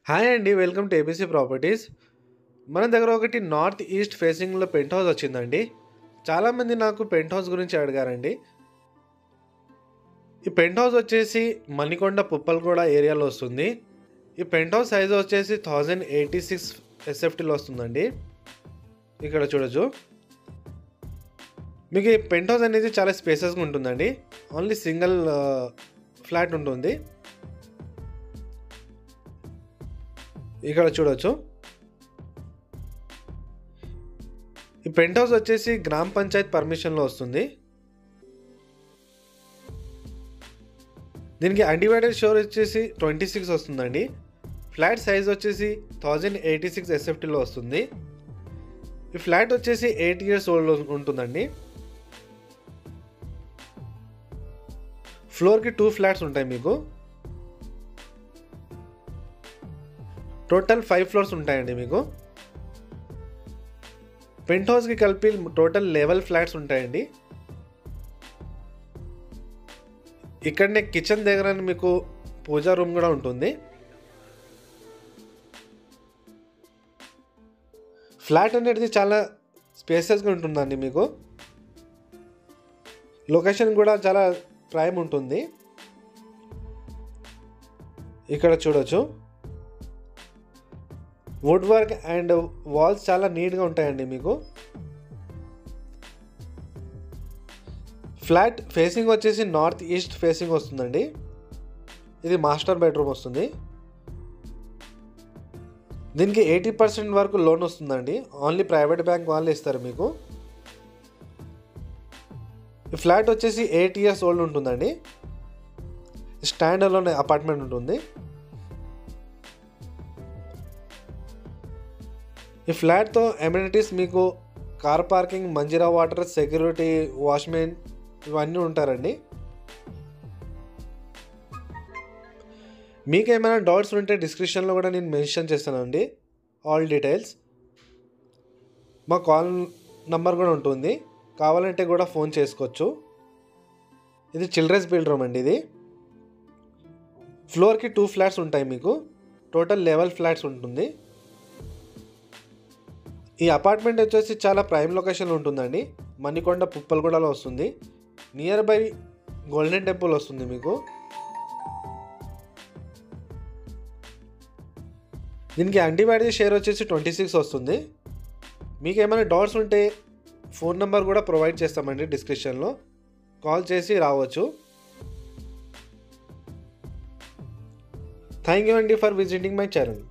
Hi అండి. Welcome to ABC properties. మన దగ్గర ఒకటి నార్త్ ఈస్ట్ ఫేసింగ్‌లో పెంట్ హౌస్ వచ్చిందండి. చాలామంది నాకు పెంట్ హౌస్ గురించి అడిగారండి. ఈ పెంట్ హౌస్ వచ్చేసి మణికొండ, పుప్పలగూడ ఏరియాలో వస్తుంది. ఈ పెంట్ హౌస్ సైజ్ వచ్చేసి 1086 ఎస్ఎఫ్టీలో వస్తుందండి. ఇక్కడ చూడొచ్చు. మీకు ఈ పెంట్ హౌస్ అనేది చాలా స్పేసెస్‌గా ఉంటుందండి. ఓన్లీ సింగిల్ ఫ్లాట్ ఉంటుంది. ఇక్కడ చూడొచ్చు. ఈ పెంట్ హౌస్ వచ్చేసి గ్రామ పంచాయత్ పర్మిషన్లో వస్తుంది. దీనికి అన్డివైడెడ్ షోర్ వచ్చేసి 26 వస్తుందండి. ఫ్లాట్ సైజ్ వచ్చేసి 1086 ఎస్ఎఫ్టీలో వస్తుంది. ఈ ఫ్లాట్ వచ్చేసి 8 years ఓల్డ్ ఉంటుందండి. ఫ్లోర్కి 2 ఫ్లాట్స్ ఉంటాయి. మీకు టోటల్ 5 floors ఉంటాయండి. మీకు పెంట్ హౌస్కి కలిపి టోటల్ 11 ఫ్లాట్స్ ఉంటాయండి. ఇక్కడనే కిచెన్ దగ్గర మీకు పూజా రూమ్ కూడా ఉంటుంది. ఫ్లాట్ అనేది చాలా స్పేసెస్గా ఉంటుందండి. మీకు లొకేషన్ కూడా చాలా ప్రైమ్ ఉంటుంది. ఇక్కడ చూడొచ్చు. వుడ్ వర్క్ అండ్ వాల్స్ చాలా నీట్గా ఉంటాయండి. మీకు ఫ్లాట్ ఫేసింగ్ వచ్చేసి నార్త్ ఈస్ట్ ఫేసింగ్ వస్తుందండి. ఇది మాస్టర్ బెడ్రూమ్ వస్తుంది. దీనికి 80% వరకు లోన్ వస్తుందండి. ఓన్లీ ప్రైవేట్ బ్యాంక్ వాళ్ళే ఇస్తారు మీకు. ఈ ఫ్లాట్ వచ్చేసి 8 years ఓల్డ్ ఉంటుందండి. స్టాండ్ అలోన్ అపార్ట్మెంట్ ఉంటుంది. ఈ ఫ్లాట్తో ఎమ్యూనిటీస్ మీకు car parking, Manjira water, security, watchman ఇవన్నీ ఉంటారండి. మీకు ఏమైనా డౌట్స్ ఉంటే డిస్క్రిప్షన్లో కూడా నేను మెన్షన్ చేస్తానండి ఆల్ డీటెయిల్స్. మా కాల్ నంబర్ కూడా ఉంటుంది. కావాలంటే కూడా ఫోన్ చేసుకోవచ్చు. ఇది చిల్డ్రన్స్ బెడ్రూమ్ అండి. ఇది ఫ్లోర్కి 2 ఫ్లాట్స్ ఉంటాయి. మీకు టోటల్ 11 ఫ్లాట్స్ ఉంటుంది. ఈ అపార్ట్మెంట్ వచ్చేసి చాలా ప్రైమ్ లొకేషన్లో ఉంటుందండి. మణికొండ, పుప్పలగూడలో వస్తుంది. నియర్ బై గోల్డెన్ టెంపుల్ వస్తుంది. మీకు దీనికి అన్డివైడెడ్ షేర్ వచ్చేసి 26 వస్తుంది. మీకు ఏమైనా డౌట్స్ ఉంటే ఫోన్ నెంబర్ కూడా ప్రొవైడ్ చేస్తామండి. డిస్క్రిప్షన్లో కాల్ చేసి రావచ్చు. థ్యాంక్ యూ అండి ఫర్ విజిటింగ్ మై ఛానల్.